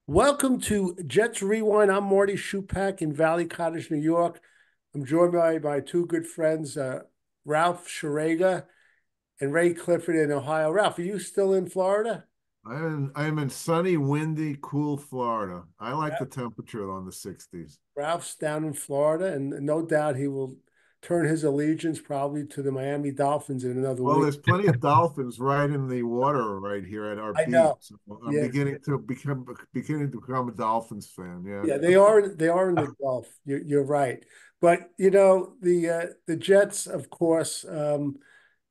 Welcome to Jets Rewind. I'm Marty Schupak in Valley Cottage, New York. I'm joined by my two good friends, Ralph Sharega and Ray Clifford in Ohio. Ralph, are you still in Florida? I'm in sunny, windy, cool Florida. I like Yeah. the temperature on the 60s. Ralph's down in Florida, and no doubt he will turn his allegiance probably to the Miami Dolphins in another Well, week. there's plenty of dolphins right in the water right here at our I beach. know. So I'm Yeah, beginning to become a Dolphins fan. Yeah. yeah, they are in the Gulf. You're right, but the Jets, of course.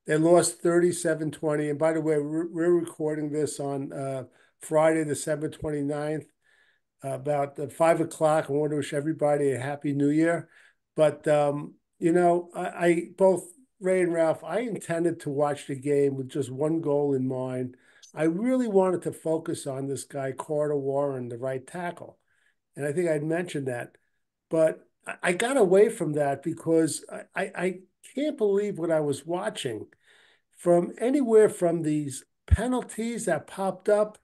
They lost 37-20. And by the way, we're recording this on Friday, December 29th, about 5 o'clock. I want to wish everybody a happy new year. But, I both Ray and Ralph, I intended to watch the game with just one goal in mind. I really wanted to focus on this guy, Carter Warren, the right tackle. And I think I'd mentioned that. But I got away from that because I can't believe what I was watching from anywhere from these penalties that popped up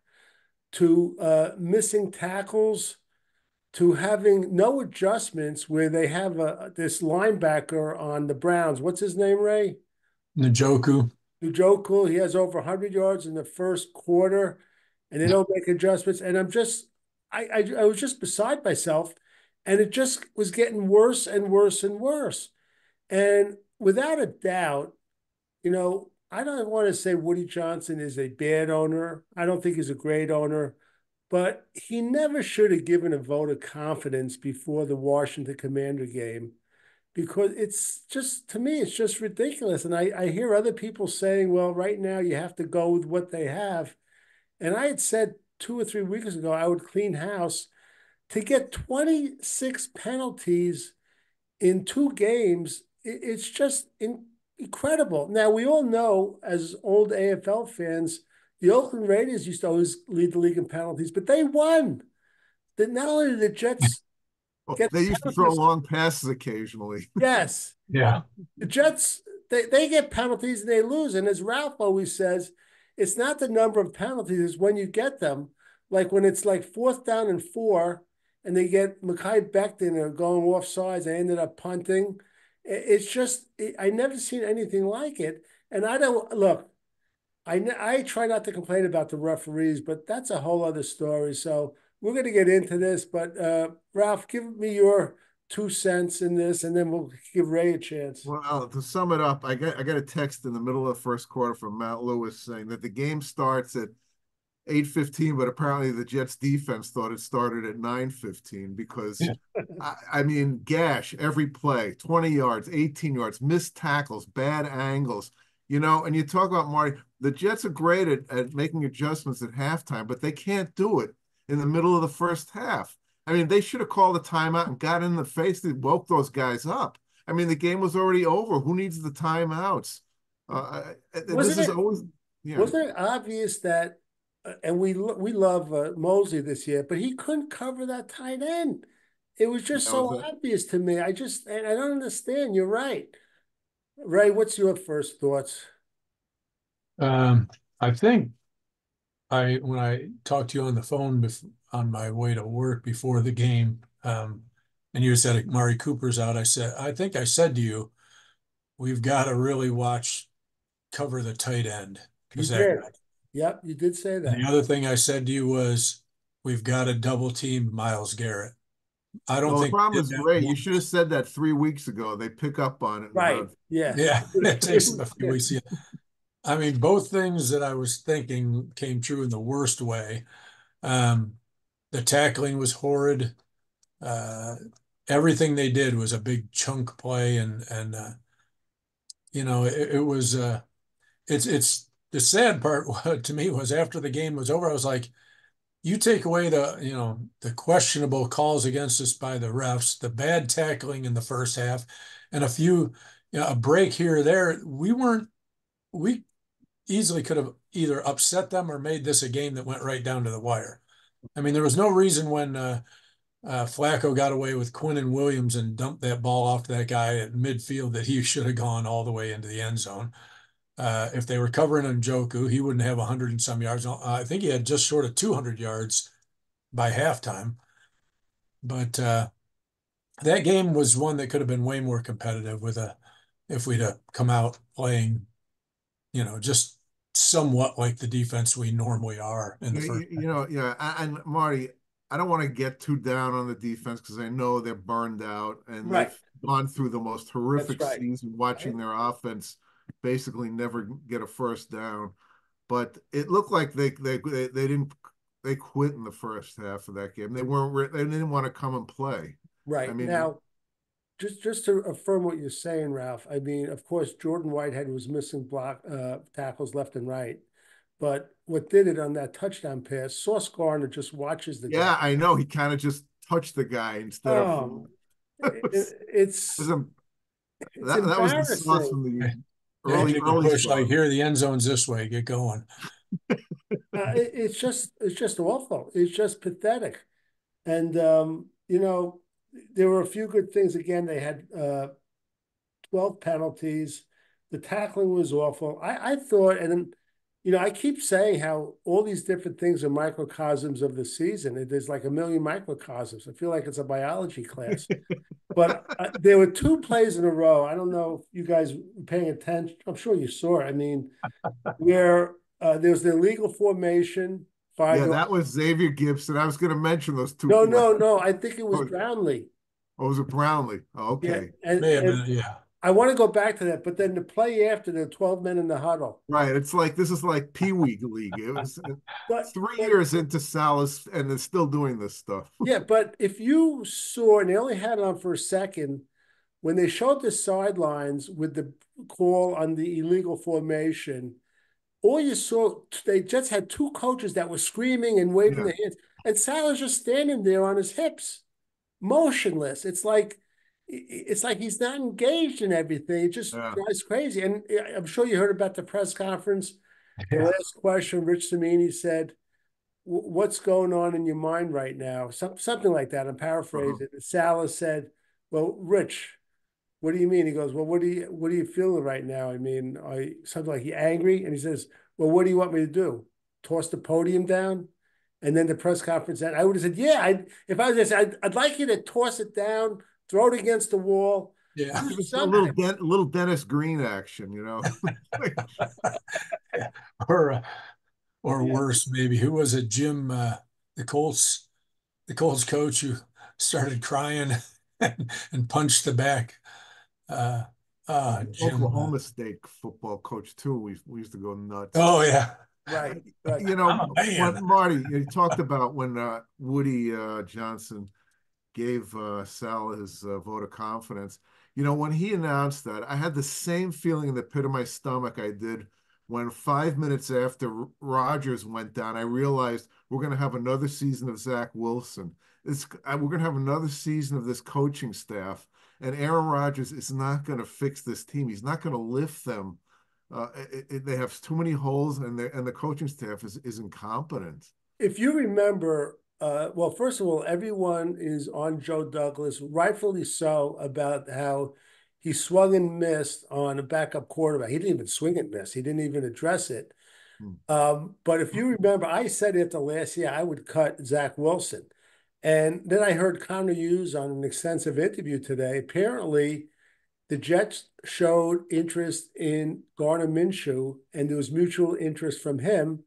to missing tackles to having no adjustments where they have this linebacker on the Browns. What's his name, Ray? Njoku. Njoku. He has over 100 yards in the first quarter, and they don't make adjustments. And I was just beside myself, and it just was getting worse and worse and worse. And without a doubt, I don't want to say Woody Johnson is a bad owner. I don't think he's a great owner, but he never should have given a vote of confidence before the Washington Commander game because it's just, to me, it's just ridiculous. And I hear other people saying, well, right now you have to go with what they have. And I had said 2 or 3 weeks ago, I would clean house to get 26 penalties in two games. It's just incredible. Now, we all know as old AFL fans, the Oakland Raiders used to always lead the league in penalties, but they won. That not only did the Jets Well, get they the used to throw penalties, long passes occasionally. yes, Yeah. the Jets, they get penalties and they lose. And as Ralph always says, it's not the number of penalties, it's when you get them. Like when it's like 4th down and 4, and they get Mekhi Becton going off sides, they ended up punting. It's just, I never seen anything like it. And I don't look, I try not to complain about the referees, but that's a whole other story. So we're going to get into this. But Ralph, give me your 2 cents in this, and then we'll give Ray a chance. Well, to sum it up, I got a text in the middle of the first quarter from Matt Lewis saying that the game starts at 8:15, but apparently the Jets defense thought it started at 9:15 because Yeah. I mean, gash every play, 20 yards, 18 yards, missed tackles, bad angles. And you talk about Marty, the Jets are great at making adjustments at halftime, but they can't do it in the middle of the first half. I mean, they should have called a timeout and got in the face that woke those guys up. I mean, the game was already over. Who needs the timeouts? This Wasn't is it always, yeah. wasn't it obvious that, and we love Mosley this year, but he couldn't cover that tight end. It was just That was so it. obvious to me. And I don't understand. You're right. Ray, what's your first thoughts? I think when I talked to you on the phone on my way to work before the game, and you said Mari Cooper's out, I think I said to you, we've got to really cover the tight end You because that did. guy. Yep, you did say And that. the other thing I said to you was we've got to double team Miles Garrett. I don't Well, the think we problem did is, that Ray, you should have once. said that 3 weeks ago. They pick up on it in Right. about. Yeah. Yeah, it takes them a few Yeah. weeks. Yeah. I mean, both things that I was thinking came true in the worst way. Um, the tackling was horrid. Uh, Everything they did was a big chunk play, and it was. It's the sad part to me was after the game was over, I was like, you take away the questionable calls against us by the refs, the bad tackling in the first half, and a break here or there. We easily could have either upset them or made this a game that went right down to the wire. I mean, there was no reason when Flacco got away with Quinn and Williams and dumped that ball off to that guy at midfield that he should have gone all the way into the end zone. If they were covering Njoku, he wouldn't have 100 and some yards. I think he had just short of 200 yards by halftime. But that game was one that could have been way more competitive with a if we'd have come out playing, just somewhat like the defense we normally are in the Yeah, first. yeah. And Marty, I don't want to get too down on the defense because I know they're burned out and Right. they've gone through the most That's horrific right. season watching their offense basically never get a first down. But it looked like they didn't they quit in the first half of that game. They didn't want to come and play. I Right. mean, Now, just to affirm what you're saying, Ralph, I mean, of course, Jordan Whitehead was missing block tackles left and right. But what did it on that touchdown pass, Sauce Gardner just watches the guy. yeah, I know he kind of just touched the guy instead of it was, it was It's a, that was the sauce embarrassing. from the Yeah, take a early push like start. here, the end zone's this way, get going. It's just awful. It's just pathetic. And there were a few good things. Again, they had 12 penalties. The tackling was awful. I thought, and I keep saying how all these different things are microcosms of the season. There's like a million microcosms. I feel like it's a biology class. But there were two plays in a row. I don't know if you guys were paying attention. I'm sure you saw it. I mean, where there was the illegal formation, five Yeah, yards. that was Xavier Gibson. I was going to mention those two No, plays. no, no. I think it was Oh, Brownlee. oh, was it Brownlee? Oh, Yeah, okay. and May have and been, yeah. I want to go back to that, but then the play after the 12 men in the huddle. Right. It's like this is like Pee Wee League. It was But 3 years into Salas, and they're still doing this stuff. yeah, but if you saw, and they only had it on for a second, when they showed the sidelines with the call on the illegal formation, all you saw, they just had two coaches that were screaming and waving Yeah, their hands, and Salah's just standing there on his hips, motionless. It's like he's not engaged in everything. It just yeah. drives crazy. And I'm sure you heard about the press conference. The Yeah. last question, Rich Cimini said, "What's going on in your mind right now?" Something like that. I'm Uh-huh. paraphrasing. Salah said, "Well, Rich, what do you mean?" He goes, "Well, what are you feeling right now? I mean, something like you angry?" And he says, "Well, what do you want me to do? Toss the podium down?" And then the press conference ended. I would have said, "Yeah, if I was just, I'd like you to toss it down, throw it against the wall, Yeah. do Give us a something." little Dennis Green action, you know. Or or Yeah. worse, maybe. Who was it? Jim, the Colts, the Colts coach who started crying and punched the back. Uh, Jim. Oklahoma State football coach too. We used to go nuts. Oh yeah, Right, right. You I'm a know, when man. Marty, you talked about when Woody Johnson gave Sal his vote of confidence. You know, when he announced that, I had the same feeling in the pit of my stomach I did when 5 minutes after Rodgers went down, I realized we're going to have another season of Zach Wilson. We're going to have another season of this coaching staff, and Aaron Rodgers is not going to fix this team. He's not going to lift them. They have too many holes, and the coaching staff is incompetent. If you remember, well, first of all, everyone is on Joe Douglas, rightfully so, about how he swung and missed on a backup quarterback. He didn't even swing and miss. He didn't even address it. Hmm. But if you remember, I said after last year I would cut Zach Wilson. And then I heard Connor Hughes on an extensive interview today. Apparently, the Jets showed interest in Garner Minshew, and there was mutual interest from him.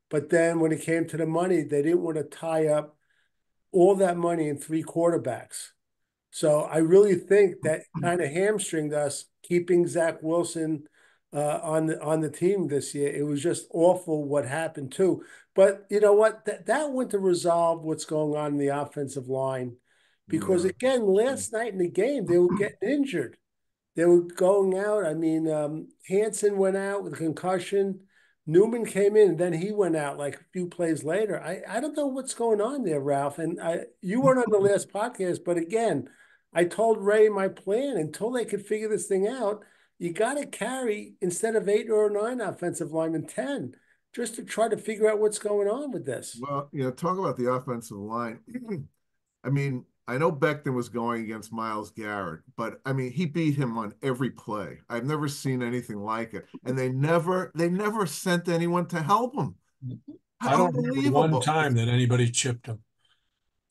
But then when it came to the money, they didn't want to tie up all that money in three quarterbacks. So I really think that kind of hamstringed us keeping Zach Wilson on the team this year. It was just awful what happened too. But you know what? That went to resolve what's going on in the offensive line. Because Yeah. again, last night in the game, they were getting injured. They were going out. I mean, Hansen went out with a concussion. Newman came in, and then he went out like a few plays later. I don't know what's going on there, Ralph. And you weren't on the last podcast, but again, I told Ray my plan until they could figure this thing out. You got to carry instead of 8 or 9 offensive linemen, 10, just to try to figure out what's going on with this. Well, talk about the offensive line. I mean, I know Becton was going against Myles Garrett, but I mean, he beat him on every play. I've never seen anything like it. And they never sent anyone to help him. I don't remember one Unbelievable. time that anybody chipped him.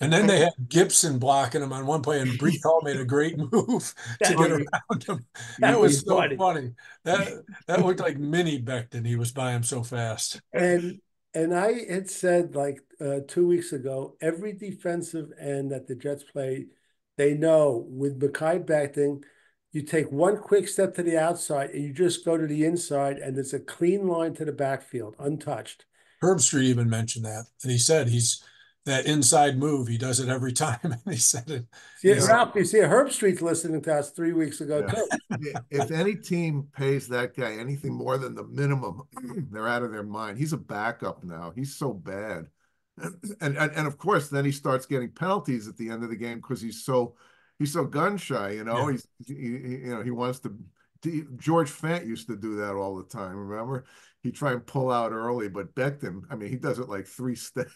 And then they had Gibson blocking him on one play, and Brees Hall made a great move to That, Oh, get around him. That that you, was was so funny. funny. That looked like mini Becton. He was by him so fast. And and I had said like 2 weeks ago, every defensive end that the Jets play, they know with Mekhi Becton, you take one quick step to the outside and you just go to the inside, and there's a clean line to the backfield, untouched. Herbstreit even mentioned that, and he said he's that inside move. He does it every time, and he said it. See, He said, Ralph, you see, Herb Street's listening to us 3 weeks ago yeah. too. If any team pays that guy anything more than the minimum, they're out of their mind. He's a backup now. He's so bad. And of course, then he starts getting penalties at the end of the game because he's so gun shy. "Yeah, He wants to. George Fant used to do that all the time. Remember, he try and pull out early, but Becton, I mean, he does it like three steps,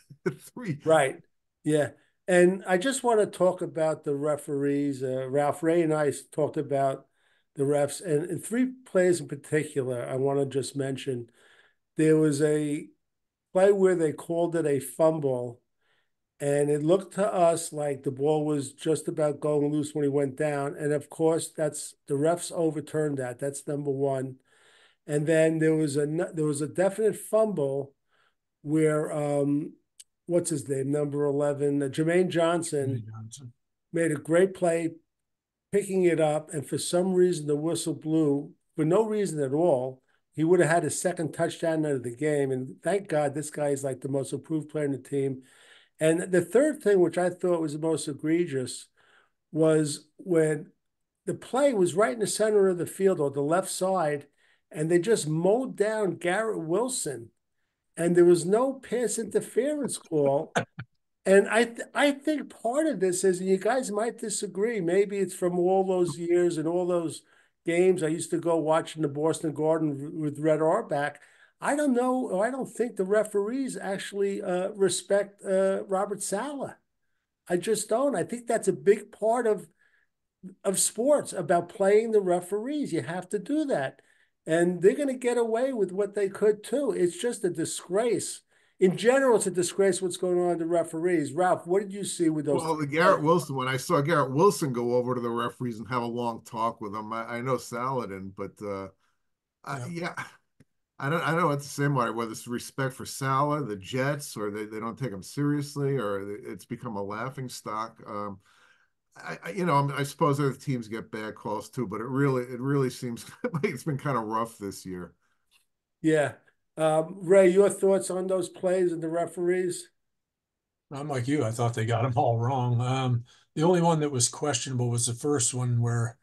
three. Right. Yeah. And I just want to talk about the referees. Ralph Ray and I talked about the refs, and three plays in particular I want to just mention. There was a play where they called it a fumble, and it looked to us like the ball was just about going loose when he went down. And of course, that's the refs overturned that. That's number one. And then there was a definite fumble where what's his name, number 11, Jermaine Johnson Jimmy Johnson." made a great play picking it up, and for some reason the whistle blew for no reason at all. He would have had his second touchdown out of the game, and thank God this guy is like the most improved player in the team. And the third thing, which I thought was the most egregious, was when the play was right in the center of the field or the left side, and they just mowed down Garrett Wilson, and there was no pass interference call. And I think part of this is, and you guys might disagree, maybe it's from all those years and all those games I used to go watching the Boston Garden with Red Auerbach. I don't know, or I don't think the referees actually respect Robert Saleh. I just don't. I think that's a big part of sports about playing the referees. You have to do that. And they're going to get away with what they could too. It's just a disgrace. In general, it's a disgrace what's going on with the referees. Ralph, what did you see with those Well, three the plays? Garrett Wilson, when I saw Garrett Wilson go over to the referees and have a long talk with them, I know Saladin, but Yeah. yeah, I don't know what to say, Marty, whether it's respect for Salah, the Jets, or they don't take him seriously, or it's become a laughing stock. I suppose other teams get bad calls too, but it really seems like it's been kind of rough this year. Yeah. Ray, your thoughts on those plays and the referees? I'm like you. I thought they got them all wrong. The only one that was questionable was the first one where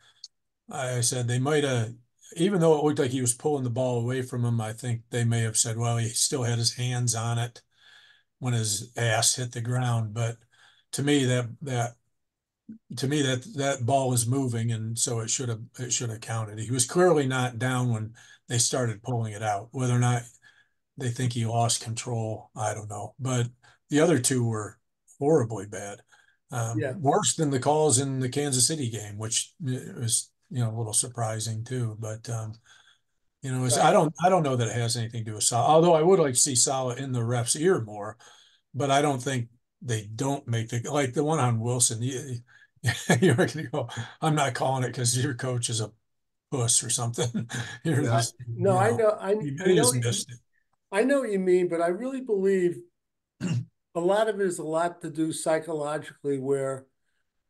I said they might have, even though it looked like he was pulling the ball away from him, I think they may have said, well, he still had his hands on it when his ass hit the ground. But to me, that ball was moving, and so it should have counted. He was clearly not down when they started pulling it out. Whether or not they think he lost control, I don't know. But the other two were horribly bad, Yeah. worse than the calls in the Kansas City game, which was a little surprising too. But Right. I don't know that it has anything to do with Salah. Although I would like to see Salah in the ref's ear more, but I don't think they don't make like the one on Wilson. You're going to go, I'm not calling it because your coach is a puss or something. You're Yeah, just, No, I know. I he know. just missed I know what you mean, but I really believe it. a lot of it is a lot to do psychologically, where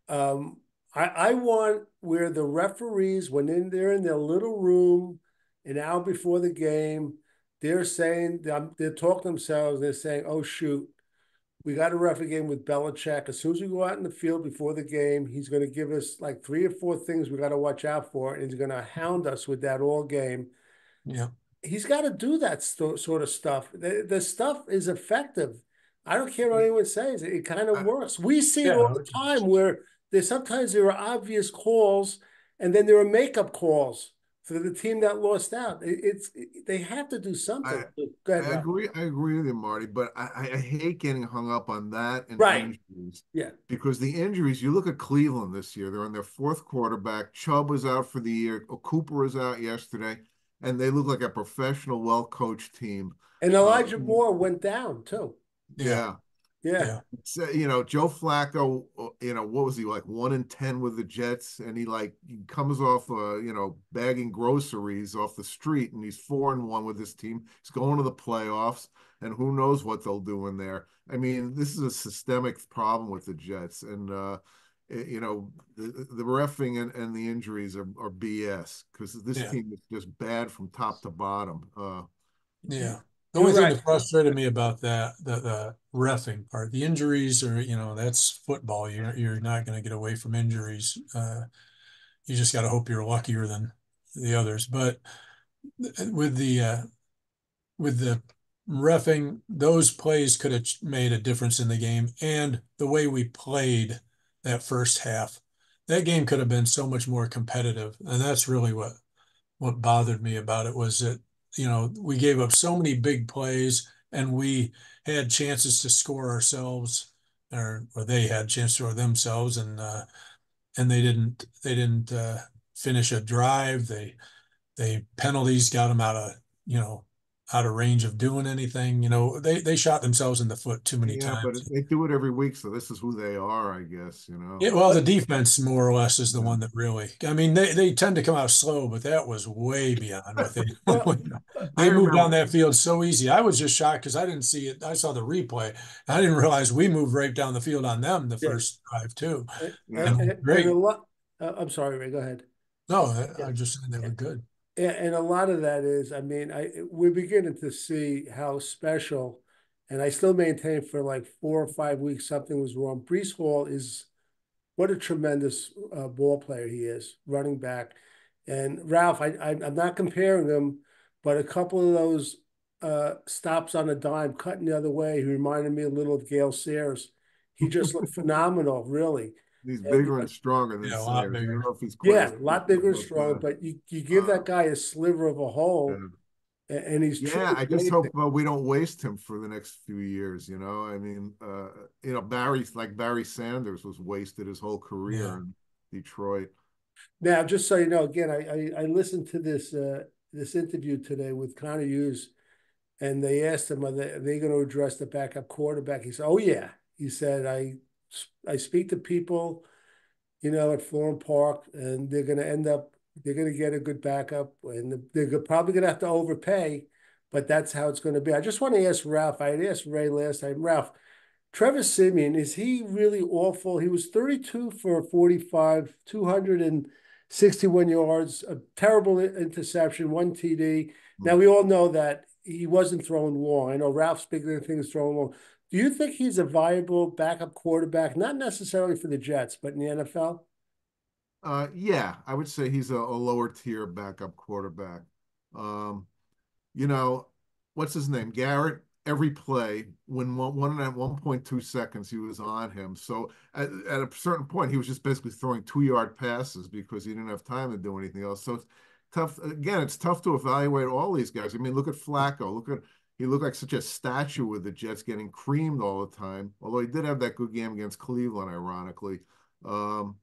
Um, I want where the referees, when they're in their little room an hour before the game, they're saying, they're talking to themselves, they're saying, oh, shoot, we got a ref a game with Belichick. As soon as we go out in the field before the game, he's going to give us like three or four things we got to watch out for, and he's going to hound us with that all game. Yeah. He's got to do that sort of stuff. The stuff is effective. I don't care what anyone says. It kind of I, works. We see it Yeah, all no, the time where there are obvious calls, and then there are makeup calls for the team that lost out. They have to do I something. Go ahead, I Rob. agree. I agree with you, Marty, but I hate getting hung up on that and Right. injuries Yeah. because the injuries, you look at Cleveland this year, they're on their fourth quarterback. Chubb was out for the year. Cooper was out yesterday, and they look like a professional, well-coached team. And Uh, Elijah Moore went down too. yeah. yeah. Yeah. Yeah. Joe Flacco, what was he like 1-10 with the Jets, and he comes off, bagging groceries off the street, and he's 4-1 with his team. He's going to the playoffs, and who knows what they'll do in there. I mean, this is a systemic problem with the Jets, and the reffing and the injuries are BS because this Yeah. team is just bad from top to bottom. Yeah. The You're only thing right. that frustrated me about that, the reffing part, the injuries are, that's football. You're not going to get away from injuries. You just got to hope you're luckier than the others. But with the reffing, those plays could have made a difference in the game, and the way we played that first half, that game could have been so much more competitive. And that's really what bothered me about it was that, we gave up so many big plays and we had chances to score ourselves, or they had chance to score themselves, and they didn't finish a drive. They penalties got them out of range of doing anything. They shot themselves in the foot too many Yeah, but times. they do it every week, so this is who they are, I guess, Yeah, well, the But defense more or less is the Yeah. one that really. I mean, they tend to come out slow, but that was way beyond what they. well, I They moved down remember that field so easy. I was just shocked because I didn't see it. I saw the replay. I didn't realize we moved right down the field on them the yeah, first drive too, and Yeah. and and a great. lot. I'm sorry, Ray. Go ahead. No, Yeah. I just said they were good. And a lot of that is, I mean, we're beginning to see how special, and I still maintain for like 4 or 5 weeks something was wrong. Brees Hall is what a tremendous ball player he is, running back. And Ralph, I'm not comparing him, but a couple of those stops on a dime, cutting the other way, he reminded me a little of Gale Sayers. He just looked phenomenal, really. he's And bigger and stronger than Yeah, a lot Sayers. I don't bigger. know if he's quite yeah, as a big, lot bigger and strong, but but you give uh, that guy a sliver of a hole, uh, and he's yeah, truly I just amazing. hope we don't waste him for the next few years. I mean, Barry Sanders was wasted his whole career Yeah. in Detroit. Now, just so you know, again, I listened to this interview today with Connor Hughes, and they asked him, are they going to address the backup quarterback? He said, "Oh yeah." He said, "I speak to people, at Florham Park, and they're going to get a good backup, and they're probably going to have to overpay, but that's how it's going to be." I just want to ask Ralph. I had asked Ray last time. Ralph, Trevor Simeon, is he really awful? He was 32 for 45, 261 yards, a terrible interception, one TD. Now, we all know that he wasn't throwing long. I know Ralph's bigger things throwing long. Do you think he's a viable backup quarterback, not necessarily for the Jets, but in the NFL? Yeah, I would say he's a lower tier backup quarterback. Um, you know, what's his name? Garrett, every play, when one at 1.2 seconds, he was on him. So at a certain point, he was just basically throwing 2-yard passes because he didn't have time to do anything else. So it's tough. Again, it's tough to evaluate all these guys. I mean, look at Flacco. He looked like such a statue with the Jets getting creamed all the time. Although he did have that good game against Cleveland, ironically. Um,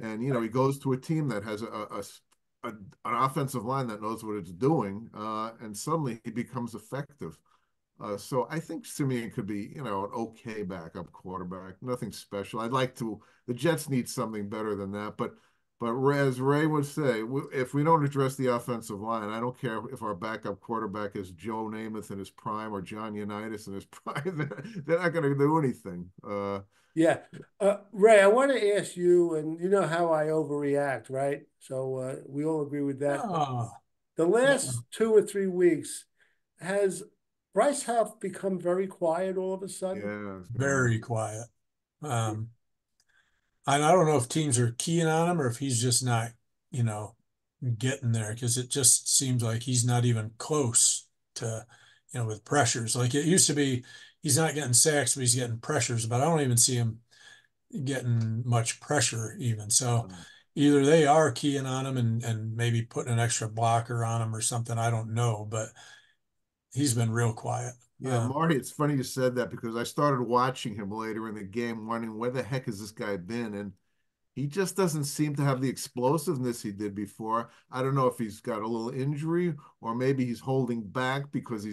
and he goes to a team that has an offensive line that knows what it's doing, and suddenly he becomes effective. So I think Simeon could be, an okay backup quarterback. Nothing special. The Jets need something better than that. But as Ray would say, if we don't address the offensive line, I don't care if our backup quarterback is Joe Namath in his prime or John Unitas in his prime. They're not going to do anything. Yeah. Ray, I want to ask you, and you know how I overreact, right? So we all agree with that. But Oh, the last no. 2 or 3 weeks, has Bryce Huff become very quiet all of a sudden? Yeah, it's gone. Very quiet. Um, and I don't know if teams are keying on him or if he's just not, you know, getting there because it just seems like he's not even close to, with pressures. Like it used to be, he's not getting sacks, but he's getting pressures. But I don't even see him getting much pressure even. So either they are keying on him and maybe putting an extra blocker on him or something. I don't know, but he's been real quiet. Yeah, Marty, it's funny you said that because I started watching him later in the game, wondering where the heck has this guy been? And he just doesn't seem to have the explosiveness he did before. I don't know if he's got a little injury or maybe he's holding back because he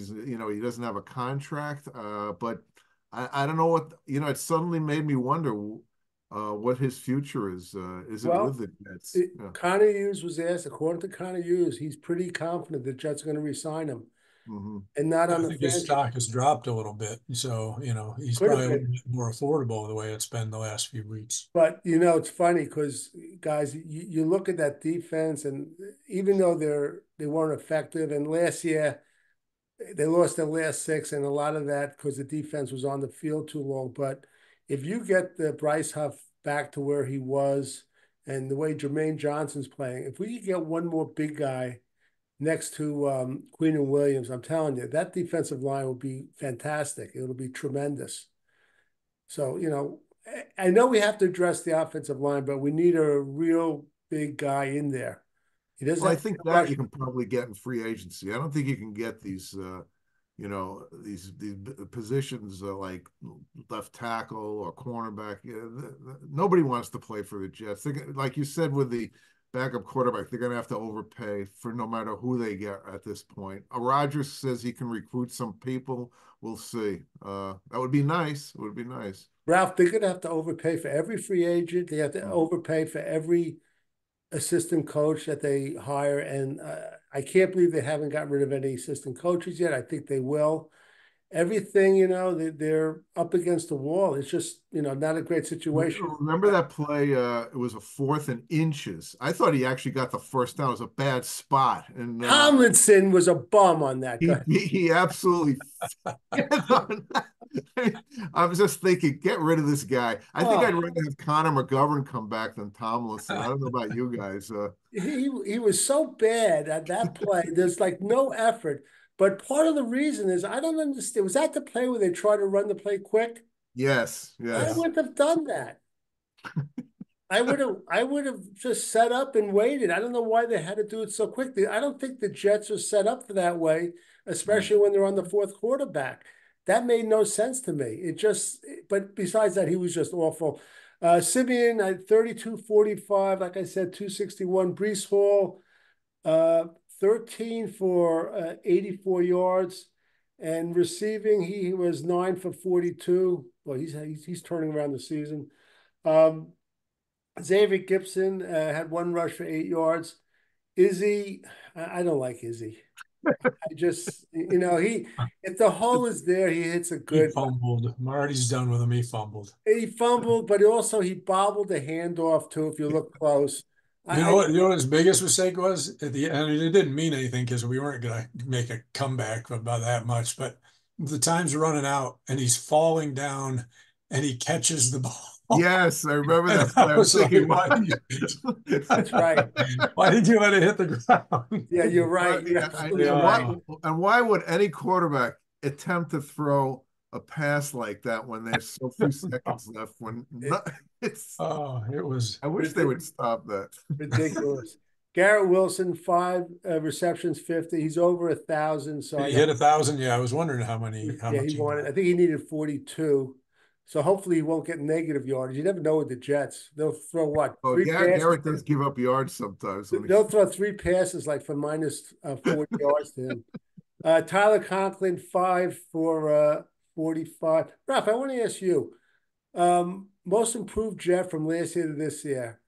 doesn't have a contract. But I don't know what, it suddenly made me wonder what his future is. Is it with Well, the Jets? Yeah. Connor Hughes was asked, according to Connor Hughes, he's pretty confident the Jets are going to re-sign him Hmm. and not I on the think his franchise. stock has dropped a little bit. So, he's Could have probably a little been. bit more affordable the way it's been the last few weeks. But it's funny because guys, you look at that defense, and even though they weren't effective, and last year they lost their last six, and a lot of that because the defense was on the field too long. But if you get the Bryce Huff back to where he was, and the way Jermaine Johnson's playing, if we could get one more big guy next to Queen and Williams, I'm telling you, that defensive line will be fantastic. It'll be tremendous. So, I know we have to address the offensive line, but we need a real big guy in there. He doesn't Well, I have to be think a that you rusher. can probably get in free agency. I don't think you can get these, these positions like left tackle or cornerback. Nobody wants to play for the Jets. Like you said, with the backup quarterback, they're going to have to overpay for no matter who they get at this point. Rodgers says he can recruit some people. We'll see. That would be nice. It would be nice. Ralph, they're going to have to overpay for every free agent. They have to Mhm. overpay for every assistant coach that they hire. And I can't believe they haven't gotten rid of any assistant coaches yet. I think they will. Everything, they're up against the wall. It's just, not a great situation. Remember that play? It was a fourth and inches. I thought he actually got the first down. It was a bad spot, and Tomlinson was a bum on that. Go ahead. he absolutely. I was just thinking, get rid of this guy. I think I'd Oh, rather have Connor McGovern come back than Tomlinson. I don't know about you guys. he was so bad at that play. There's like no effort. But part of the reason is I don't understand. Was that the play where they tried to run the play quick? Yes, I Yeah. yes. wouldn't have done that. I would have just set up and waited. I don't know why they had to do it so quickly. I don't think the Jets are set up for that way, Mm. especially when they're on the fourth quarterback. That made no sense to me. But besides that, he was just awful. Simeon at 32-45, like I said, 261. Brees Hall, uh, 13 for 84 yards. And receiving, he was 9 for 42. Well, he's turning around the season. Um, Xavier Gibson had one rush for 8 yards. Izzy, I don't like Izzy. I just, if the hole is there, he hits a He good. fumbled. Marty's done with him. He fumbled. He fumbled, but also he bobbled the handoff too. If you look close, I You know what his biggest mistake was at the end? It didn't mean anything because we weren't going to make a comeback about that much, but the time's running out and he's falling down and he catches the ball. Yes, I remember And that I play. I was was like, thinking, that's right. why did you let it hit the ground? Yeah, you're right. You're yeah, absolutely and right. why would any quarterback attempt to throw a pass like that when there's so few seconds left? It, It's, It was. I wish they would stop that. ridiculous. Garrett Wilson, five receptions, 50. He's over 1,000. So Did I he got, hit 1,000? Yeah, I was wondering how yeah, he much he wanted, got. I think he needed 42. So hopefully he won't get negative yardage. You never know with the Jets. They'll throw what? Oh, Three passes. Garrett does give up yards sometimes when They'll throw three passes like for minus 40 yards to him. Tyler Conklin, 5 for 45. Ralph, I want to ask you, most improved Jet from last year to this year.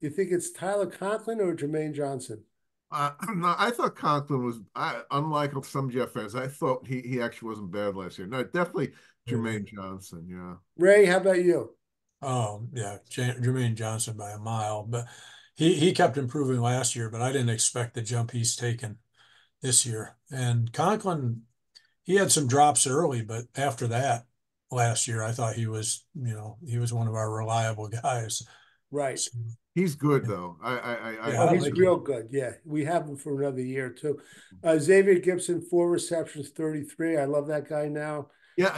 You think it's Tyler Conklin or Jermaine Johnson? no, I thought Conklin was, unlike some Jeff fans, I thought he actually wasn't bad last year. No, definitely Jermaine Really? Johnson. Yeah. Ray, how about you? Oh, yeah, Jermaine Johnson by a mile, but he kept improving last year, but I didn't expect the jump he's taken this year. And Conklin, he had some drops early, but after that, last year, I thought he was one of our reliable guys. Right. So, He's good yeah, though. I yeah, Oh, I agree. he's like him. real good. Yeah, we have him for another year too. Xavier Gibson, 4 receptions, 33. I love that guy now. Yeah,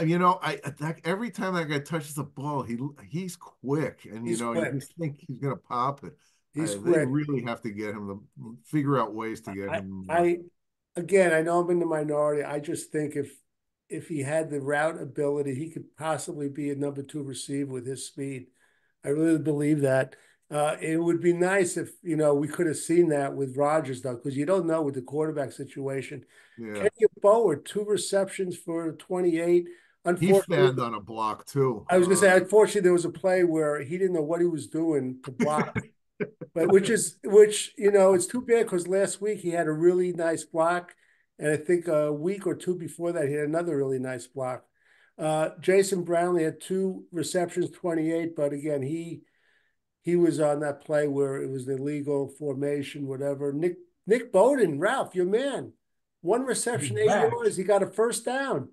every time that guy touches the ball, he's quick, and He's you quick. just think he's gonna pop it. He's They quick. really have to get him to figure out ways to get I, him. I, again, I know I'm in the minority. I just think if he had the route ability, he could possibly be a number two receiver with his speed. I really believe that. It would be nice if we could have seen that with Rodgers though, because you don't know with the quarterback situation. Yeah, Kenny Bower, 2 receptions for 28. He unfortunately, fanned on a block too. I was going to say, unfortunately, there was a play where he didn't know what he was doing to block, but which it's too bad because last week he had a really nice block, and I think a week or two before that he had another really nice block. Jason Brownlee had 2 receptions, 28, but again he was on that play where it was the illegal formation, whatever. Nick Bowden, Ralph, your man, 1 reception, He's 8 yards. back. He got a first down.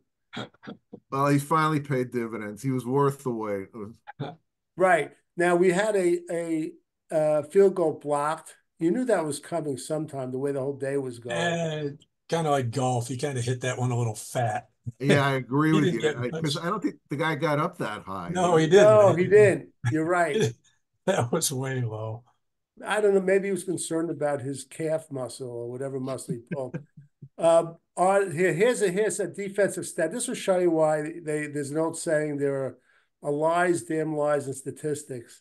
Well, he finally paid dividends. He was worth the wait. Right. Now we had a field goal blocked. You knew that was coming sometime, the way the whole day was going. And kind of like golf, he kind of hit that one a little fat. Yeah, I agree He with didn't you get because much. I don't think the guy got up that high. No, he No, he didn't. didn't. You're right. That was way low. I don't know. Maybe he was concerned about his calf muscle or whatever muscle he pulled. Here's a defensive stat. This will show you why there's an old saying there are lies, damn lies, and statistics.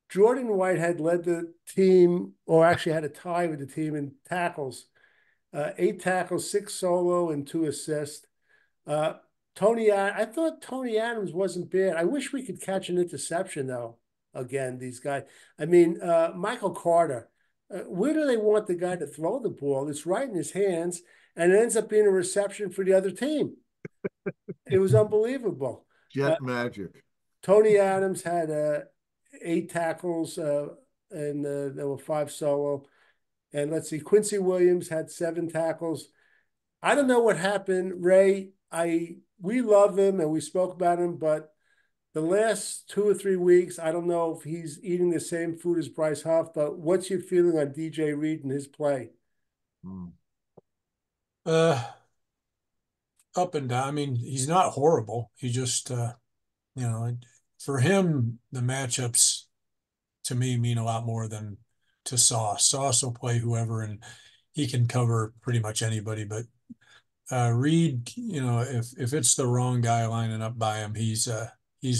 Jordan Whitehead led the team, or actually had a tie with the team in tackles, 8 tackles, 6 solo, and 2 assists. Uh, I thought Tony Adams wasn't bad. I wish we could catch an interception though. Again, these guys. I mean, Michael Carter. Where do they want the guy to throw the ball? It's right in his hands, and it ends up being a reception for the other team. It was unbelievable. Jet magic. Tony Adams had 8 tackles, and there were 5 solo. And let's see, Quincy Williams had 7 tackles. I don't know what happened, Ray. We love him and we spoke about him, but the last 2 or 3 weeks, I don't know if he's eating the same food as Bryce Huff. But what's your feeling on DJ Reed and his play? Mm. Uh, Up and down. I mean, he's not horrible. He just, for him, the matchups to me mean a lot more than to Sauce. Sauce will play whoever, and he can cover pretty much anybody. But Reed, if it's the wrong guy lining up by him, he's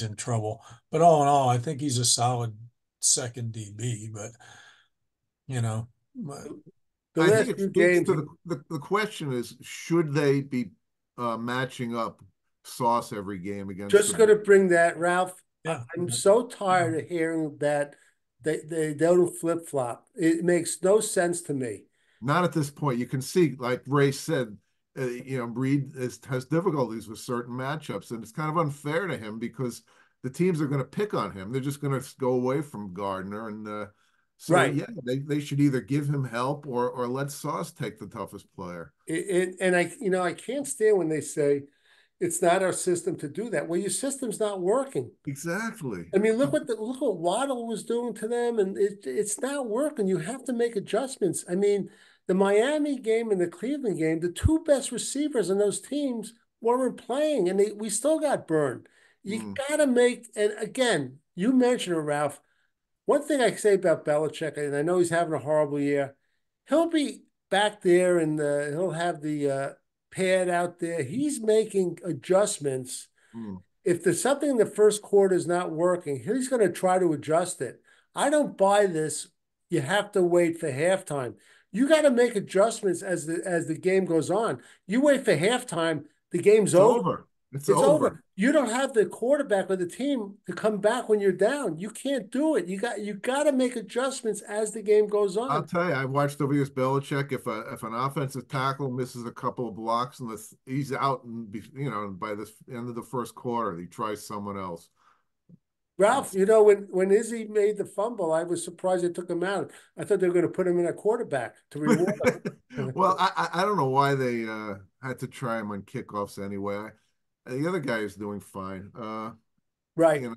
in trouble. But all in all, I think he's a solid second DB. But you know, The I think last it few speaks games, to the question is, should they be matching up Sauce every game against just going the to bring that, Ralph. yeah, I'm so tired of hearing that they don't flip flop. It makes no sense to me. not at this point. You can see, like Ray said, Reed has difficulties with certain matchups, and it's kind of unfair to him because the teams are going to pick on him. They're just going to go away from Gardner, and so Right. yeah, they should either give him help or let Sauce take the toughest player. And I can't stand when they say it's not our system to do that. Well, your system's not working. Exactly. I mean, look what Waddle was doing to them, and it's not working. You have to make adjustments. I mean, the Miami game and the Cleveland game, the 2 best receivers in those teams weren't playing, and we still got burned. You got to make, and again, you mentioned it, Ralph. One thing I can say about Belichick, and I know he's having a horrible year, he'll be back there and he'll have the pad out there. He's making adjustments. Mm. If there's something in the first quarter is not working, he's going to try to adjust it. I don't buy this. You have to wait for halftime. You got to make adjustments as the game goes on. You wait for halftime, the game's It's over. over. It's It's over. over. You don't have the quarterback or the team to come back when you're down. You can't do it. You got to make adjustments as the game goes I'll on. tell you, I watched over years Belichick. If an offensive tackle misses a couple of blocks and he's out, and by the end of the first quarter, he tries someone else. Ralph, It's, when Izzy made the fumble, I was surprised they took him out. I thought they were going to put him in a quarterback to reward him. well, I don't know why they had to try him on kickoffs anyway. The other guy is doing fine. Right. You know,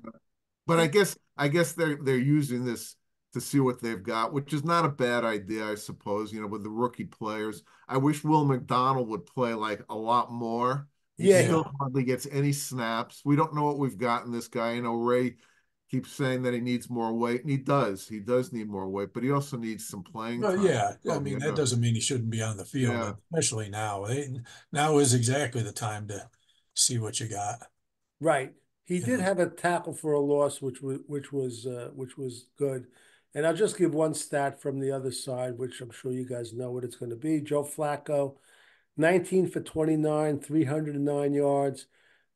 but I guess they're using this to see what they've got, which is not a bad idea, I suppose. With the rookie players, I wish Will McDonald would play like a lot more. He Yeah. still hardly gets any snaps. We don't know what we've got in this guy. Ray keeps saying that he needs more weight, and he does. He does need more weight, but he also needs some playing well, time. yeah. I Oh, mean, that yeah, doesn't mean he shouldn't be on the field, yeah. especially now. Now is exactly the time to see what you got. Right. He You did know, have a tackle for a loss, which was good. And I'll just give one stat from the other side, which I'm sure you guys know what it's going to be. Joe Flacco, 19 for 29, 309 yards,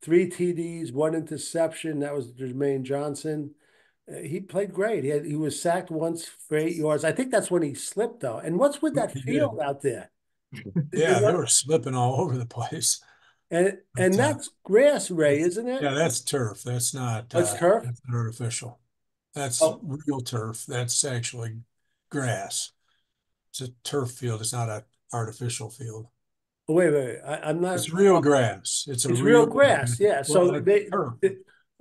three TDs, one interception. That was Jermaine Johnson. He played great. He was sacked once for 8 yards. I think that's when he slipped though. And what's with that He field did. out there? You Yeah, they know, were slipping all over the place. and But that's grass, Ray, isn't it? yeah, that's turf. Oh, it's turf. That's not artificial. That's Oh, real turf. That's actually grass. It's a turf field. It's not an artificial field. wait. I'm not. It's real grass. It's a It's real real, grass. Yeah. well, So it's turf.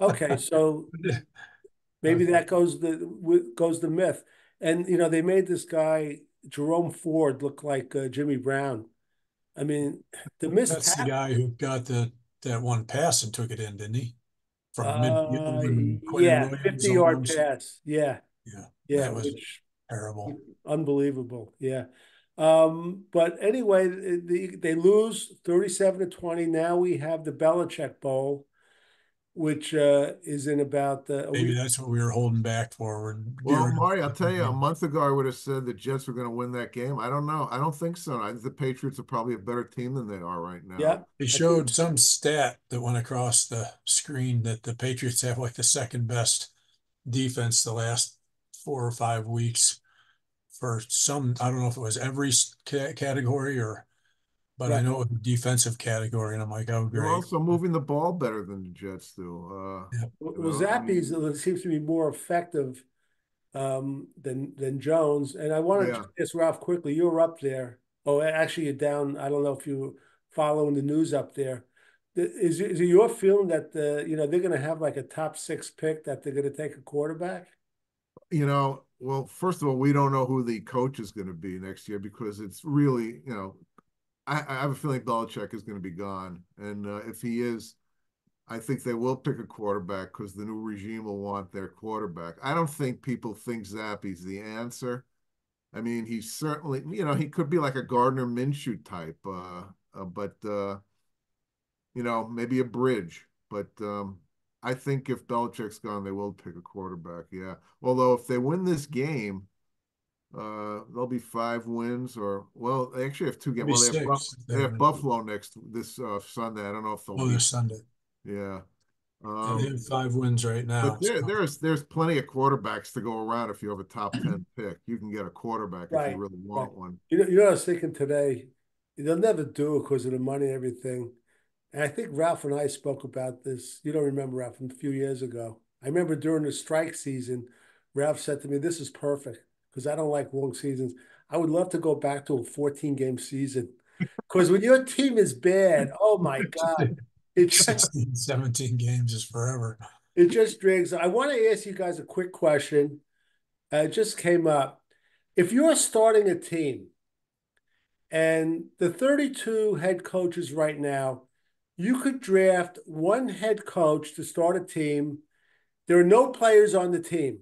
okay. So maybe that goes the myth. And they made this guy Jerome Ford look like Jimmy Brown. I mean, the missed That's the tackle. guy who got that one pass and took it in, didn't he? From midfield when Quentin Yeah, Williams 50-yard almost. pass. Yeah, Yeah, yeah, that was which terrible. unbelievable. Yeah. But anyway, they lose 37-20. Now we have the Belichick Bowl, which is in about a Maybe week. that's what we were holding back for. We're Well, gearing up. Marty, I'll tell you, a month ago I would have said the Jets were going to win that game. I don't know. I don't think so. I think the Patriots are probably a better team than they are right now. Yeah, They I think showed some stat that went across the screen that the Patriots have like the second best defense the last 4 or 5 weeks for some, I don't know if it was every category or, but I right. know it was a defensive category. And I'm like, oh, They're great. also moving the ball better than the Jets do. Yeah. Well, Zappi's seems to be more effective than Jones. And I want to yeah. just ask Ralph quickly. You were up there. Oh, actually, you're down. I don't know if you following the news up there. Is it your feeling that they're going to have like a top six pick that they're going to take a quarterback? Well, first of all, we don't know who the coach is going to be next year because it's really, I have a feeling Belichick is going to be gone. And if he is, I think they will pick a quarterback because the new regime will want their quarterback. I don't think people think Zappy's the answer. I mean, he's certainly, he could be like a Gardner Minshew type, but maybe a bridge. But I think if Belichick's gone, they will pick a quarterback. Yeah. Although if they win this game, there'll be 5 wins, or well, they actually have 2 games. Maybe Well, six. they have Buffalo next this Sunday. I don't know if they'll Oh, beat. this Sunday. Yeah. Yeah, they Um, have 5 wins right but now. So there's plenty of quarterbacks to go around. If you have a top 10 pick, you can get a quarterback if you Right, really right. want one. I was thinking today, they'll never do it because of the money and everything. And I think Ralph and I spoke about this. You don't remember, Ralph, from a few years ago. I remember during the strike season, Ralph said to me, "This is perfect because I don't like long seasons. I would love to go back to a 14-game season because when your team is bad, oh my God, it just 16, 17 games is forever. it just drags. I want to ask you guys a quick question. It just came up. If you're starting a team and the 32 head coaches right now, you could draft one head coach to start a team. There are no players on the team.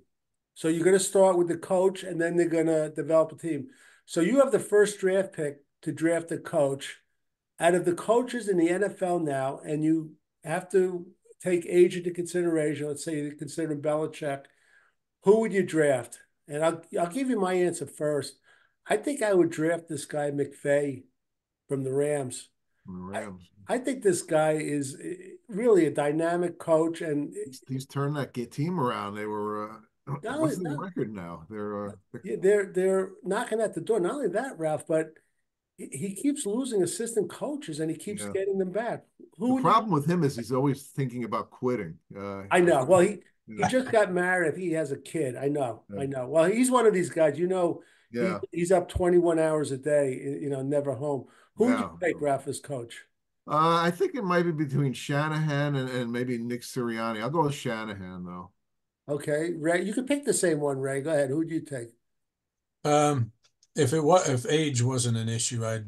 So you're going to start with the coach and then they're going to develop a team. So you have the first draft pick to draft a coach. Out of the coaches in the NFL now, and you have to take age into consideration. Let's say you consider Belichick. Who would you draft? And I'll give you my answer first. I think I would draft this guy McVay from the Rams. The I Rams. I think this guy is really a dynamic coach, and He's turned that team around. They were not only what's the that, record now? yeah, they're knocking at the door. Not only that, Ralph, but he keeps losing assistant coaches and he keeps yeah. getting them back. The Who would you? problem with him is he's always thinking about quitting. I I know. think, Well, he yeah, just got married. I think he has a kid. I know. yeah, I know. Well, he's one of these guys. yeah, He's up 21 hours a day. Never home. Who would you yeah. take, Ralph, as coach? I think it might be between Shanahan and maybe Nick Sirianni. I'll go with Shanahan though. Okay, Ray, you could pick the same one. Ray, go ahead. Who would you take? Um, if age wasn't an issue, I'd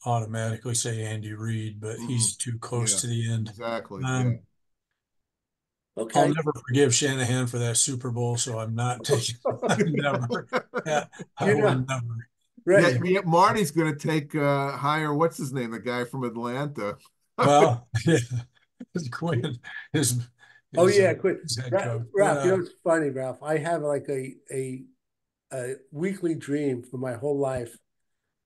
automatically say Andy Reid, but Hmm. he's too close Yeah, to the end. exactly. Yeah. Um, I'll Okay. never forgive Shanahan for that Super Bowl, so I'm not taking. I'm never. Yeah, I You will know, never. Yeah, Ray. yeah, Marty's going to take higher. What's his name? The guy from Atlanta. Well, yeah, Quinn is Oh is yeah, quick, his head coach, but Ralph. It's funny, Ralph. I have like a weekly dream for my whole life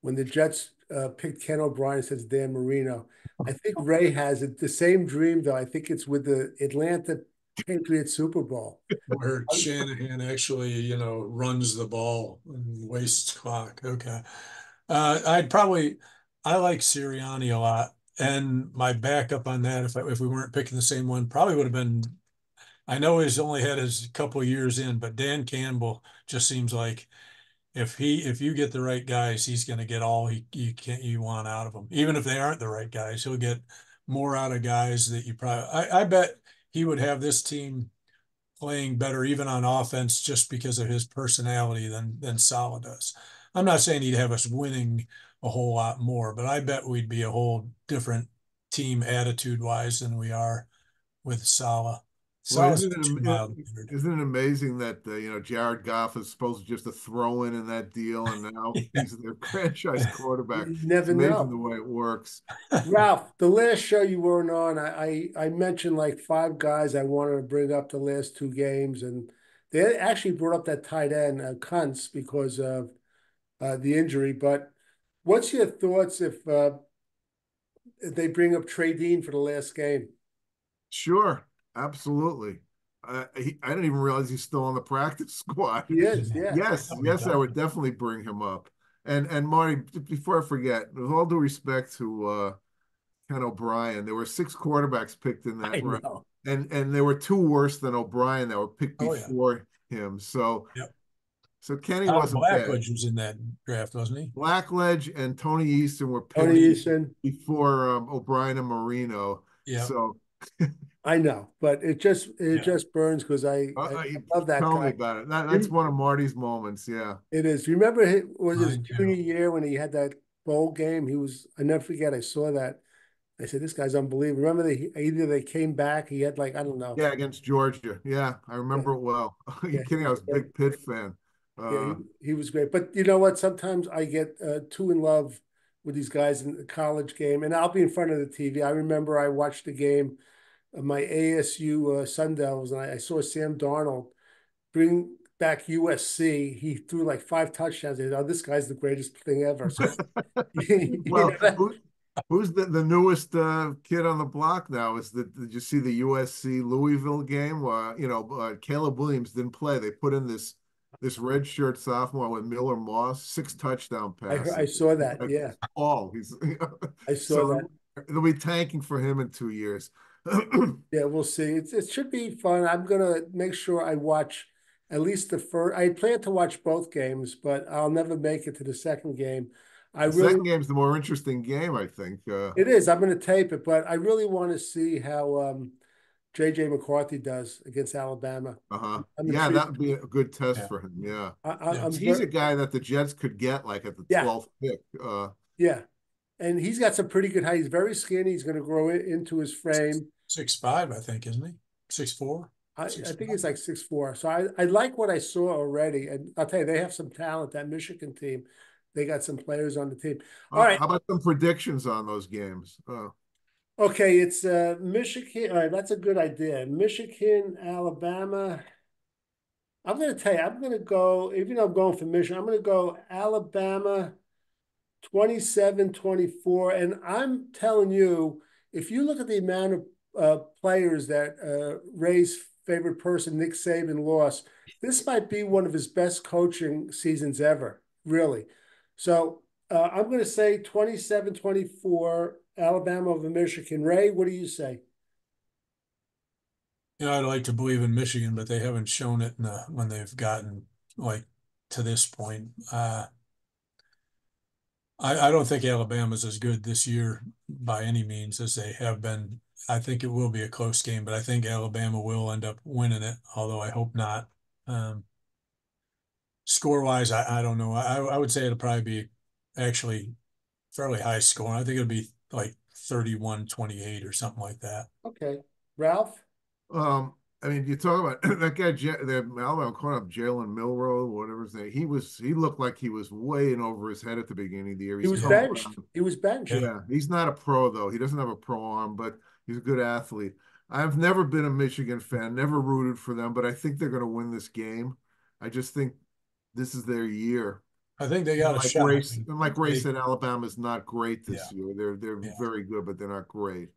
when the Jets picked Ken O'Brien instead of Dan Marino. I think Ray has it. The same dream, though. I think it's with the Atlanta Patriots Super Bowl. Where Shanahan actually, runs the ball and wastes clock. Okay. I'd probably, I like Sirianni a lot. And my backup on that, if we weren't picking the same one, probably would have been, I know he's only had his couple of years in, but Dan Campbell just seems like if you get the right guys, he's going to get all you want out of them. Even if they aren't the right guys, he'll get more out of guys that you probably, I bet he would have this team playing better even on offense just because of his personality than Salah does. I'm not saying he'd have us winning a whole lot more, but I bet we'd be a whole different team attitude wise than we are with Salah. Well, Salah's too mild mannered. isn't it amazing that Jared Goff is supposed to just a throw in that deal, and now he's their franchise quarterback. You It's never amazing the know. way it works. Ralph, the last show you weren't on, I mentioned like five guys I wanted to bring up the last two games, and they actually brought up that tight end, Kuntz, because of the injury. But what's your thoughts if they bring up Trey Dean for the last game? Sure, absolutely. I didn't even realize he's still on the practice squad. He is, yeah. Yes, Oh, he yes, I does. would definitely bring him up. And Marty, before I forget, with all due respect to Ken O'Brien, there were six quarterbacks picked in that I round, know. and there were two worse than O'Brien that were picked Oh yeah. before him. Yep. So Kenny Tom wasn't bad. Blackledge was in that draft, wasn't he? Blackledge and Tony Easton were Tony picked Eason, before O'Brien and Marino. Yeah. So I know, but it Yeah. just burns because I you love that tell me guy. about it. That's You, one of Marty's moments. Yeah. it is. Remember, was his Mine junior too. year when he had that bowl game? I never forget. I saw that. I said, this guy's unbelievable. Remember, either they came back. He had like I don't know. Yeah, against Georgia. Yeah, I Yeah, remember it well. Are you yeah, he kidding? I was was a great. big Pitt fan. Yeah, Uh, he was great. But you know what? Sometimes I get too in love with these guys in the college game, and I'll be in front of the TV. I remember I watched the game of my ASU Sun Devils, and I saw Sam Darnold bring back USC. He threw like five touchdowns. And, oh, this guy's the greatest thing ever. So, you know well, that? who's the newest kid on the block now? Did you see the USC Louisville game? Caleb Williams didn't play. They put in this redshirt sophomore with Miller Moss, 6 touchdown I passes. saw He's that. like Yeah, all he's I saw that. so they'll be tanking for him in 2 years. Yeah, we'll see. It should be fun. I'm gonna make sure I watch at least the first. I plan to watch both games, but I'll never make it to the second game. I The really, second game's the more interesting game, I think. it is. I'm gonna tape it, but I really want to see how JJ McCarthy does against Alabama. Uh-huh. I'm Yeah, that intrigued. would be a good test Yeah. for him. Yeah. Yeah. I'm He's very, a guy that the Jets could get like at the yeah, 12th pick. yeah, and he's got some pretty good height. He's very skinny. He's gonna grow into his frame. 6'5", I think, isn't he? 6'4", I think 6'5". he's like 6'4". So I like what I saw already. And I'll tell you, they have some talent, that Michigan team. They got some players on the team. All right. How about some predictions on those games? Okay, it's Michigan. All right, that's a good idea. Michigan, Alabama. I'm gonna tell you, I'm gonna go, even though I'm going for Michigan, I'm gonna go Alabama 27-24. And I'm telling you, if you look at the amount of players that Ray's favorite person, Nick Saban, lost, this might be one of his best coaching seasons ever, really. So I'm going to say 27-24, Alabama over Michigan. Ray, what do you say? I'd like to believe in Michigan, but they haven't shown it when they've gotten like to this point. I don't think Alabama's as good this year by any means as they have been. I think it will be a close game, but I think Alabama will end up winning it, although I hope not. Score wise, I don't know. I would say it'll probably be actually fairly high score. I think it'll be like 31-28 or something like that. Okay. Ralph? Um, I mean, you talk about that guy, the Alabama corner, Jalen Milroe, whatever his name. He looked like he was way in over his head at the beginning of the year. He He's was come Yeah, benched. around. He was benched. yeah. Yeah, he's not a pro though. He doesn't have a pro arm, but he's a good athlete. I've never been a Michigan fan, never rooted for them, but I think they're going to win this game. I just think this is their year. I think they got a shot. I mean, Like Ray they, said, Alabama's not great yeah, this year. They're yeah. very good, but they're not great.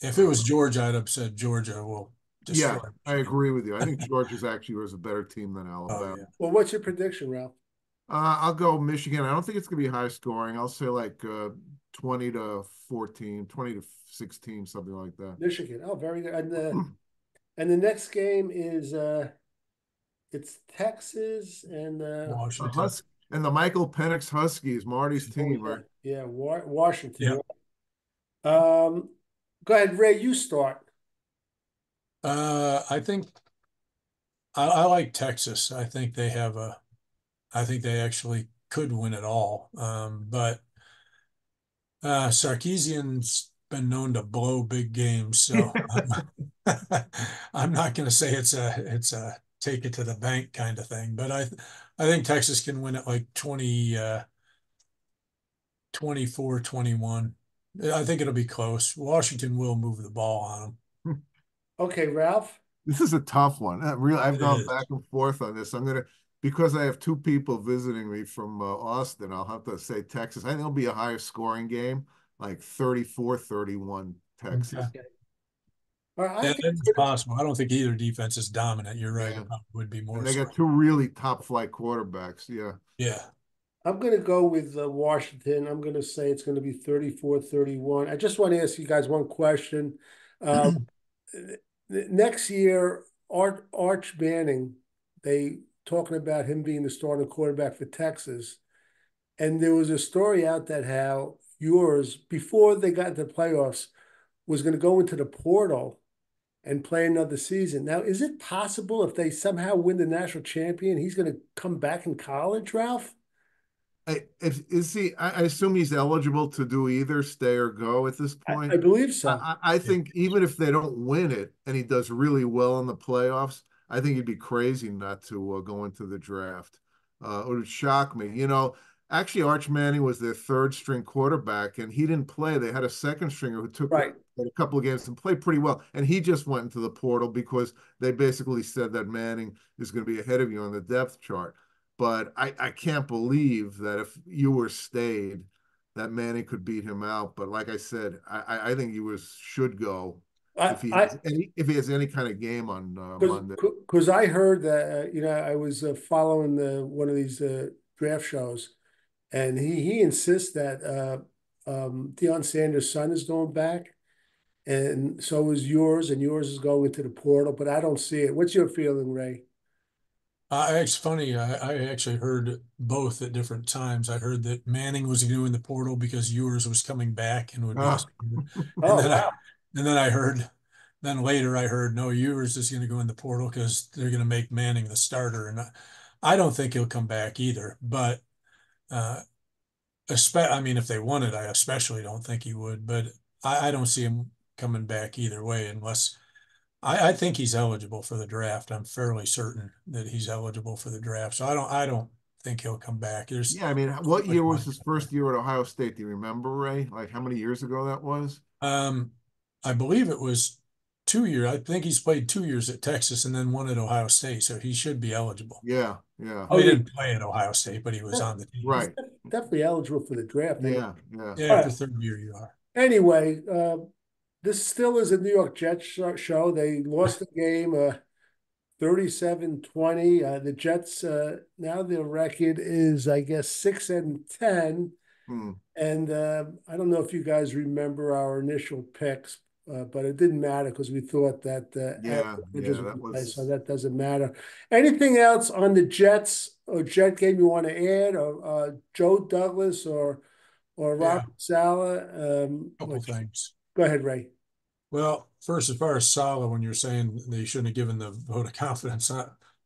If it Uh, was Georgia, I'd have said Georgia will yeah, destroy I Michigan. agree with you. I think Georgia's actually was a better team than Oh Alabama. yeah. Well, what's your prediction, Ralph? I'll go Michigan. I don't think it's going to be high scoring. I'll say like 20 to 14, 20 to 16, something like that. Michigan. Oh, very good. And the next game is it's Texas and The Washington. Hus and the Michael Penix Huskies, Marty's oh team, yeah, right? yeah, Washington. Yeah. Um, go ahead, Ray. You start. I think I like Texas. I think they actually could win it all. But Sarkisian's been known to blow big games, so I'm not going to say it's a take it to the bank kind of thing. But I think Texas can win it like 24-21. I think it'll be close. Washington will move the ball on them. Okay, Ralph. This is a tough one. I've It gone is. back and forth on this. Because I have two people visiting me from Austin, I'll have to say Texas. I think it'll be a higher scoring game, like 34-31 Okay. Texas. Okay. All right, I Yeah, think that is possible. I don't think either defense is dominant. You're right. Yeah. It probably would be And more they got so. two really top flight quarterbacks. Yeah. Yeah. I'm going to go with Washington. I'm going to say it's going to be 34-31. I just want to ask you guys one question. Uh, Next year, Arch Manning, they talking about him being the starting quarterback for Texas. And there was a story out that how yours, before they got into the playoffs, was going to go into the portal and play another season. Now, is it possible if they somehow win the national champion, he's going to come back in college, Ralph? I assume he's eligible to do either stay or go at this I point. believe so. I Yeah. think even if they don't win it and he does really well in the playoffs, I think he'd be crazy not to go into the draft. It would shock me. Actually, Arch Manning was their third string quarterback, and he didn't play. They had a second stringer who took Right. a couple of games and played pretty well, and he just went into the portal because they basically said that Manning is going to be ahead of you on the depth chart. But I can't believe that if Ewers stayed, that Manning could beat him out. But like I said, I think Ewers should go I, I, if he has any kind of game on because Monday. because I heard that I was following one of these draft shows, and he insists that Deion Sanders' son is going back, and so is yours, and yours is going into the portal. But I don't see it. What's your feeling, Ray? It's funny. I actually heard both at different times. I heard that Manning was doing the portal because Ewers was coming back and would be a Ah, starter. And Oh wow! then I heard, then later I heard no, Ewers is going to go in the portal because they're going to make Manning the starter. And I don't think he'll come back either. But uh, I mean, if they won it, I especially don't think he would. But I don't see him coming back either way unless I think he's eligible for the draft. I'm fairly certain that he's eligible for the draft. So I don't think he'll come back. There's yeah, I mean, too what much year was money his out there. first year at Ohio State? Do you remember, Ray? Like how many years ago that was? Um, I believe it was 2 years. I think he's played 2 years at Texas and then one at Ohio State, so he should be eligible. Yeah, yeah, Well, Oh he yeah, didn't play at Ohio State, but he was on the team. he's right. definitely eligible for the draft. Anyway. Yeah, yeah. Yeah, All after right. third year you are. Anyway, this still is a New York Jets show. They lost the game 37-20. The Jets now their record is, I guess, 6-10. Hmm. And I don't know if you guys remember our initial picks, but it didn't matter because we thought that Aaron Yeah, Rodgers yeah. would That play, so was that doesn't matter. Anything else on the Jets or Jet game you want to add, or Joe Douglas or Yeah, Robert Saleh? couple things. Go ahead, Ray. Well, first, as far as Salah, when you're saying they shouldn't have given the vote of confidence,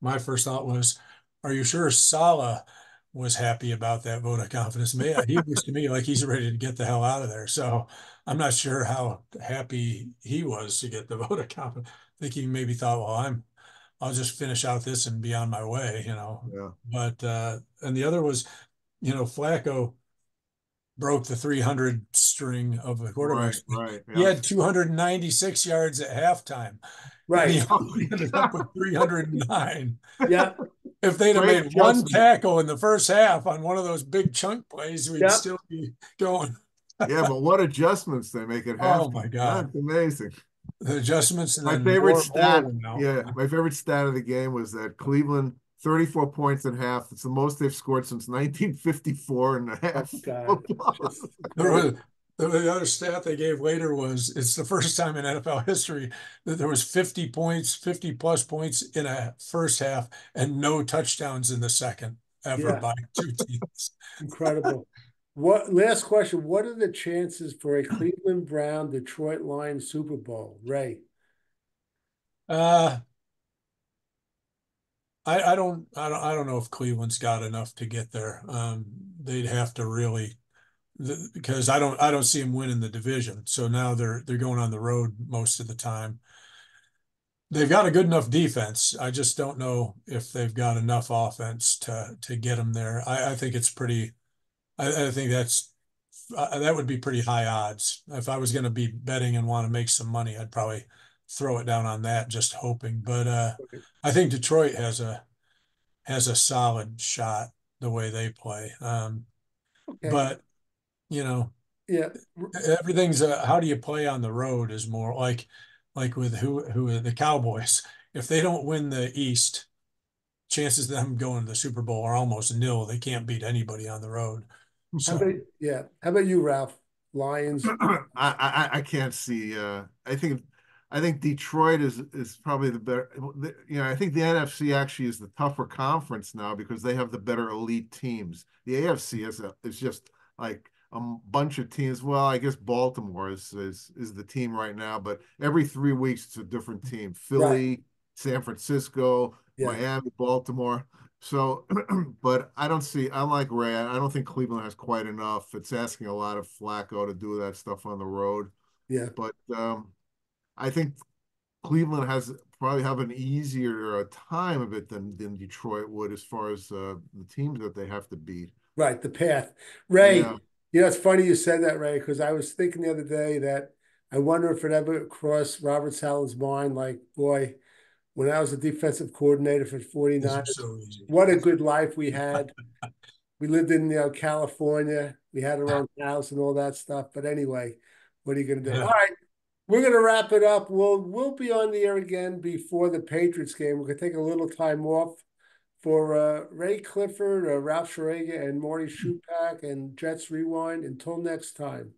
my first thought was, are you sure Salah was happy about that vote of confidence? He looks to me like he's ready to get the hell out of there. So I'm not sure how happy he was to get the vote of confidence. I think he maybe thought, well, I'll just finish out this and be on my way. yeah. But and the other was, Flacco broke the 300 string of the Right, quarterbacks. right. He Yeah. had 296 yards at halftime, and he Right. Oh my only ended up God. with 309. Yeah. If they'd have Great made one adjustment. tackle in the first half on one of those big chunk plays, we'd Yep. still be going. Yeah, but what adjustments they make at Oh halftime. my God. That's amazing. The adjustments and My then favorite more stat, went out. yeah, my favorite stat of the game was that Cleveland 34 points at half. It's the most they've scored since 1954 and a Oh half. God, Football. just There incredible. was, the other stat they gave later was it's the first time in NFL history that there was 50 points, 50 plus points in a first half and no touchdowns in the second ever Yeah, by two teams. incredible. What last question? What are the chances for a Cleveland Brown Detroit Lions Super Bowl, Ray? Uh, I don't know if Cleveland's got enough to get there. They'd have to really because I don't see them winning the division. So now they're going on the road most of the time. They've got a good enough defense. I just don't know if they've got enough offense to get them there. I think it's pretty. I think that would be pretty high odds. If I was going to be betting and want to make some money, I'd probably throw it down on that, just hoping. But I think Detroit has a solid shot the way they play. Okay. But you know, Yeah. everything's how do you play on the road is more like with who the Cowboys. If they don't win the East, chances of them going to the Super Bowl are almost nil. They can't beat anybody on the road. How about So yeah? How about you, Ralph? Lions. I can't see. I think Detroit is probably the better. You know, I think the NFC actually is the tougher conference now because they have the better elite teams. The AFC is just like a bunch of teams. Well, I guess Baltimore is the team right now, but every 3 weeks it's a different team. Right. Philly, San Francisco, Yeah. Miami, Baltimore. So, but I don't see. I'm like Ray. I don't think Cleveland has quite enough. It's asking a lot of Flacco to do that stuff on the road. Yeah. But I think Cleveland has probably have an easier time of it than Detroit would as far as the teams that they have to beat. Right. The path. Ray. Yeah. You know, it's funny you said that, Ray, because I was thinking the other day that I wonder if it ever crossed Robert Salin's mind, like, boy, when I was a defensive coordinator for these 49ers, are so easy. what a good life we had. We lived in, California. We had our own house and all that stuff. But anyway, what are you going to do? All Yeah. right, we're going to wrap it up. We'll be on the air again before the Patriots game. We're going to take a little time off for Ray Clifford, Ralph Schrager, and Marty Schupak and Jets Rewind. Until next time.